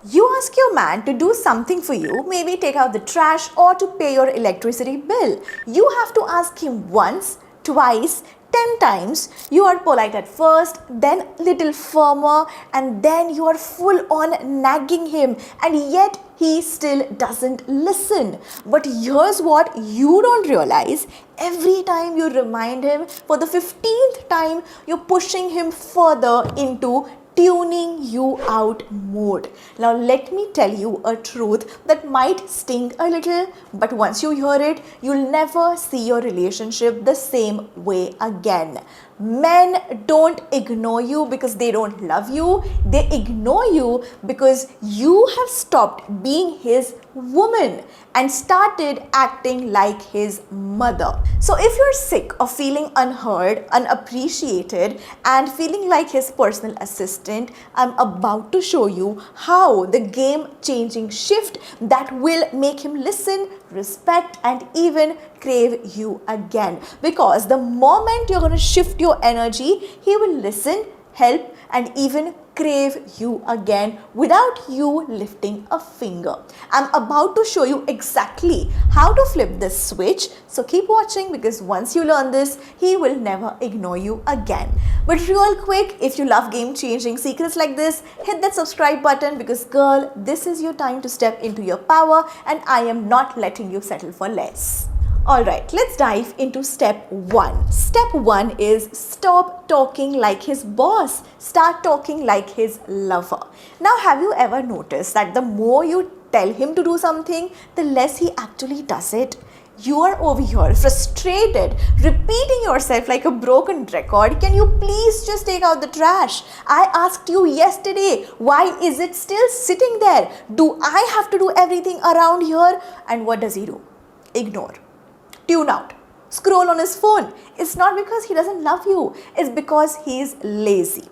You ask your man to do something for you, maybe take out the trash or to pay your electricity bill. You have to ask him once, twice, 10 times. You are polite at first, then little firmer, and then you are full on nagging him, and yet he still doesn't listen. But here's what you don't realize. Every time you remind him, for the 15th time, you're pushing him further into tuning you out mode. Now let me tell you a truth that might sting a little, but once you hear it, you'll never see your relationship the same way again. Men don't ignore you because they don't love you. They ignore you because you have stopped being his woman and started acting like his mother. So if you're sick of feeling unheard, unappreciated, and feeling like his personal assistant, I'm about to show you how the game-changing shift that will make him listen, respect, and even crave you again. Because the moment you're going to shift your energy, he will listen, help, and even crave you again without you lifting a finger. I'm about to show you exactly how to flip this switch, so keep watching, because once you learn this, he will never ignore you again. But real quick, if you love game-changing secrets like this, hit that subscribe button, because girl, this is your time to step into your power, and I am not letting you settle for less. Alright, let's dive into step 1. Step 1 is stop talking like his boss. Start talking like his lover. Now, have you ever noticed that the more you tell him to do something, the less he actually does it? You are over here frustrated, repeating yourself like a broken record. Can you please just take out the trash? I asked you yesterday, why is it still sitting there? Do I have to do everything around here? And what does he do? Ignore. Tune out, scroll on his phone. It's not because he doesn't love you, it's because he's lazy.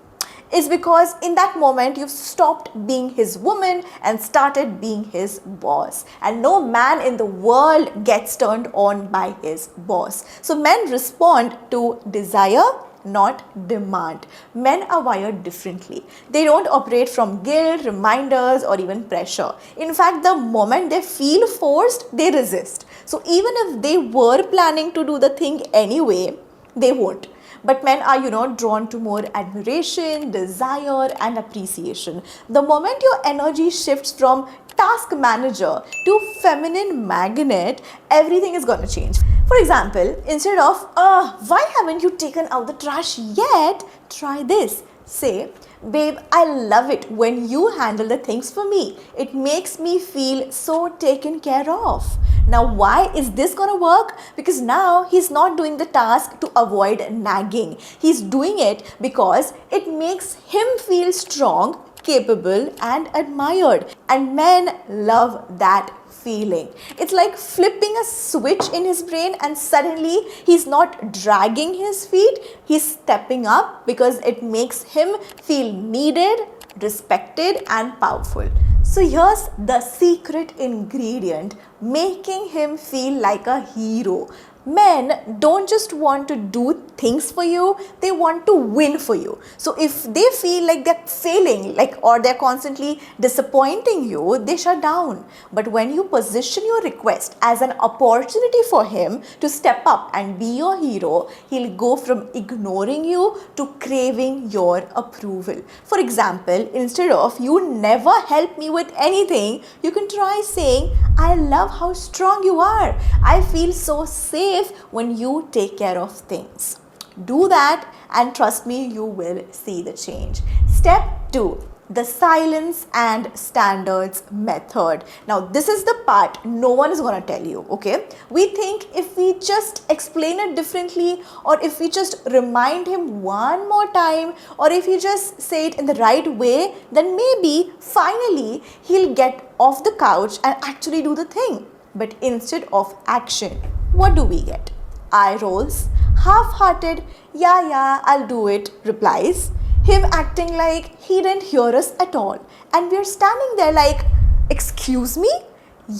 It's because in that moment you've stopped being his woman and started being his boss. And no man in the world gets turned on by his boss. So men respond to desire, not demand. Men are wired differently. They don't operate from guilt, reminders, or even pressure. In fact, the moment they feel forced, they resist. So even if they were planning to do the thing anyway, they won't. But men are, drawn to more admiration, desire, and appreciation. The moment your energy shifts from task manager to feminine magnet, everything is going to change. For example, instead of, why haven't you taken out the trash yet? Try this. Say, babe, I love it when you handle the things for me. It makes me feel so taken care of. Now, why is this going to work? Because now he's not doing the task to avoid nagging. He's doing it because it makes him feel strong, capable, and admired. And men love that feeling. It's like flipping a switch in his brain, and suddenly he's not dragging his feet, he's stepping up because it makes him feel needed, respected, and powerful. So here's the secret ingredient, making him feel like a hero. Men don't just want to do things for you, they want to win for you. So if they feel like they're failing, or they're constantly disappointing you, they shut down. But when you position your request as an opportunity for him to step up and be your hero, he'll go from ignoring you to craving your approval. For example, instead of "you never help me with anything," you can try saying, "I love how strong you are. I feel so safe when you take care of things." Do that, and trust me, you will see the change. Step 2. The silence and standards method. Now, this is the part no one is going to tell you, okay? We think if we just explain it differently, or if we just remind him one more time, or if you just say it in the right way, then maybe finally he'll get off the couch and actually do the thing. But instead of action, what do we get? Eye rolls, half-hearted, yeah, I'll do it replies, him acting like he didn't hear us at all. And we're standing there like, excuse me?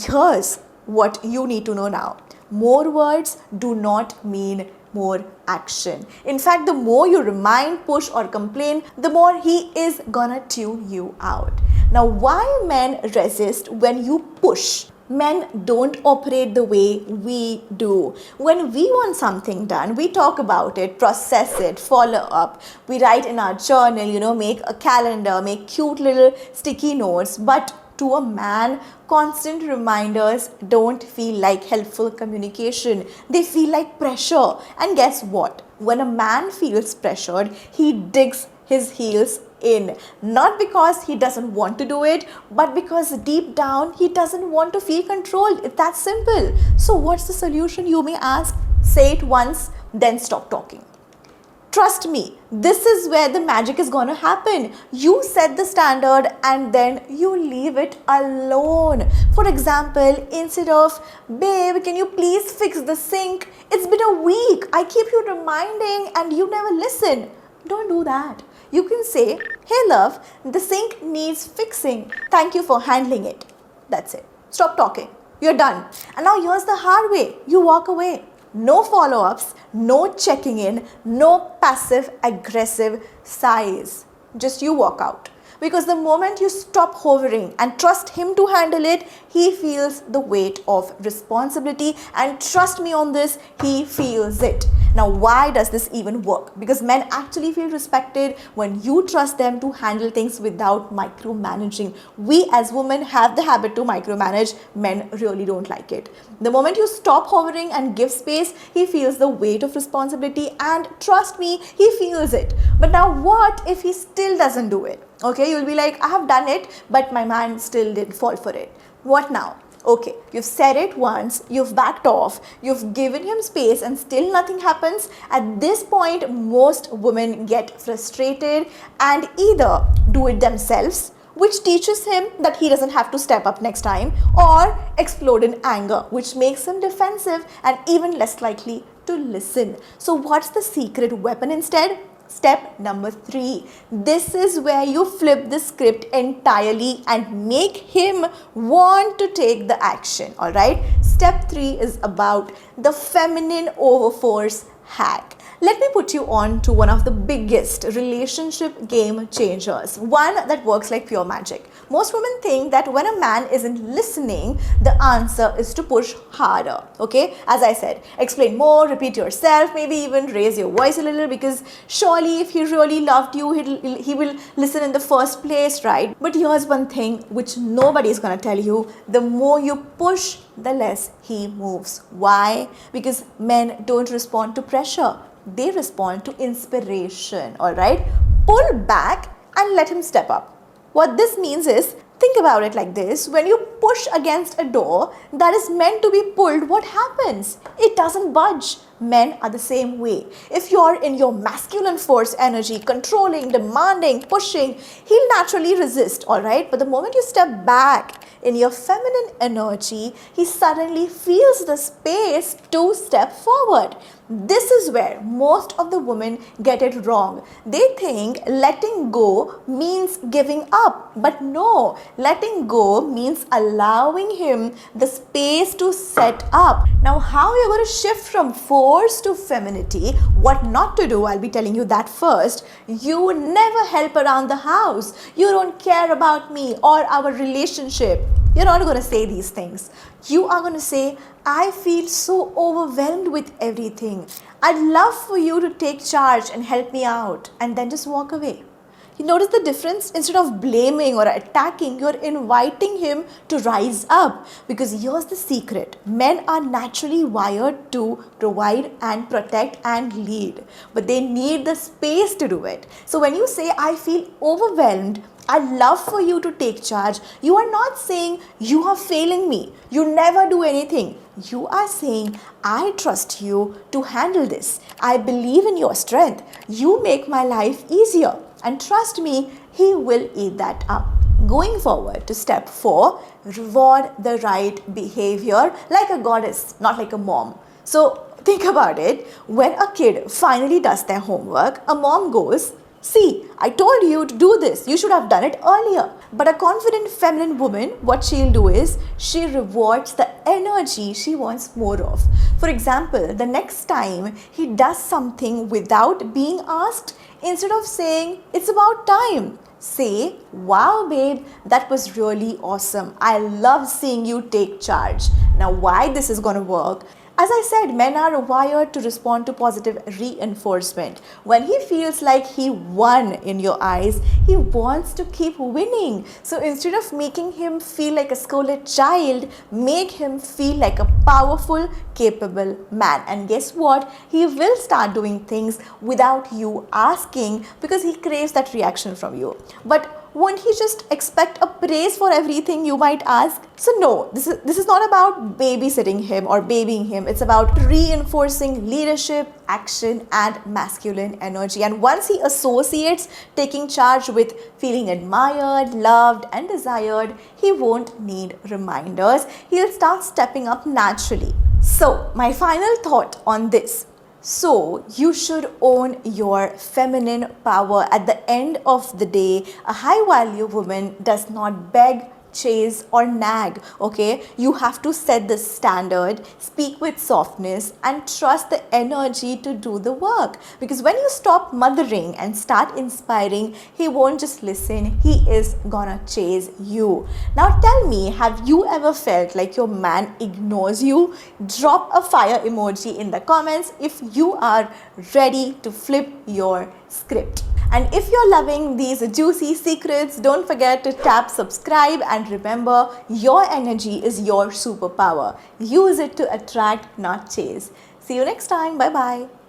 Here's what you need to know now. More words do not mean more action. In fact, the more you remind, push, or complain, the more he is gonna tune you out. Now, why men resist when you push? Men don't operate the way we do. When we want something done, we talk about it, process it, follow up. We write in our journal, make a calendar, make cute little sticky notes. But to a man, constant reminders don't feel like helpful communication. They feel like pressure. And guess what? When a man feels pressured, he digs his heels in, not because he doesn't want to do it, but because deep down he doesn't want to feel controlled. It's that simple. So what's the solution, you may ask? Say it once, then stop talking. Trust me, this is where the magic is going to happen. You set the standard and then you leave it alone. For example, instead of, babe, can you please fix the sink? It's been a week. I keep you reminding and you never listen. Don't do that. You can say, hey love, the sink needs fixing. Thank you for handling it. That's it. Stop talking. You're done. And now here's the hard way. You walk away. No follow-ups, no checking in, no passive aggressive sighs. Just you walk out. Because the moment you stop hovering and trust him to handle it, he feels the weight of responsibility. And trust me on this, he feels it. Now, why does this even work? Because men actually feel respected when you trust them to handle things without micromanaging. We as women have the habit to micromanage. Men really don't like it. The moment you stop hovering and give space, he feels the weight of responsibility, and trust me, he feels it. But now what if he still doesn't do it? Okay, you'll be like, I have done it, but my man still didn't fall for it. What now? Okay, you've said it once, you've backed off, you've given him space, and still nothing happens. At this point, most women get frustrated and either do it themselves, which teaches him that he doesn't have to step up next time, or explode in anger, which makes him defensive and even less likely to listen. So what's the secret weapon instead? Step number 3. This is where you flip the script entirely and make him want to take the action. Alright? Step 3 is about the feminine overforce hack. Let me put you on to one of the biggest relationship game changers, one that works like pure magic. Most women think that when a man isn't listening, the answer is to push harder. Okay, as I said, explain more, repeat yourself, maybe even raise your voice a little, because surely if he really loved you, he will listen in the first place, right? But here's one thing which nobody is going to tell you: the more you push, the less he moves. Why? Because men don't respond to pressure. They respond to inspiration. All right, pull back and let him step up. What this means is, think about it like this: when you push against a door that is meant to be pulled, what happens? It doesn't budge. Men are the same way. If you're in your masculine force energy, controlling, demanding, pushing, he'll naturally resist, all right? But the moment you step back in your feminine energy, he suddenly feels the space to step forward. This is where most of the women get it wrong. They think letting go means giving up. But no, letting go means allowing him the space to set up. Now, how you're going to shift from force to femininity, what not to do, I'll be telling you that first. You never help around the house. You don't care about me or our relationship. You're not going to say these things. You are going to say, I feel so overwhelmed with everything. I'd love for you to take charge and help me out, and then just walk away. You notice the difference? Instead of blaming or attacking, you're inviting him to rise up. Because here's the secret: men are naturally wired to provide and protect and lead, but they need the space to do it. So when you say, I feel overwhelmed, I'd love for you to take charge, you are not saying you are failing me, you never do anything. You are saying, I trust you to handle this. I believe in your strength. You make my life easier. And trust me, he will eat that up. Going forward to step 4, reward the right behavior like a goddess, not like a mom. So think about it. When a kid finally does their homework, a mom goes, See, I told you to do this. You should have done it earlier. But a confident feminine woman, what she'll do is she rewards the energy she wants more of. For example, the next time he does something without being asked, instead of saying, "It's about time," say, "Wow, babe, that was really awesome. I love seeing you take charge." Now, why this is going to work? As I said, men are wired to respond to positive reinforcement. When he feels like he won in your eyes, he wants to keep winning. So instead of making him feel like a scolded child, make him feel like a powerful, capable man. And guess what? He will start doing things without you asking because he craves that reaction from you. But won't he just expect a praise for everything you might ask? So no, this is not about babysitting him or babying him. It's about reinforcing leadership, action, and masculine energy. And once he associates taking charge with feeling admired, loved, and desired, he won't need reminders. He'll start stepping up naturally. So my final thought on this: so you should own your feminine power. At the end of the day, a high value woman does not beg, chase, or nag. Okay, you have to set the standard, speak with softness, and trust the energy to do the work. Because when you stop mothering and start inspiring, he won't just listen, he is gonna chase you. Now tell me, have you ever felt like your man ignores you? Drop a fire emoji in the comments if you are ready to flip your script. And if you're loving these juicy secrets, don't forget to tap subscribe, and remember, your energy is your superpower. Use it to attract, not chase. See you next time. Bye bye.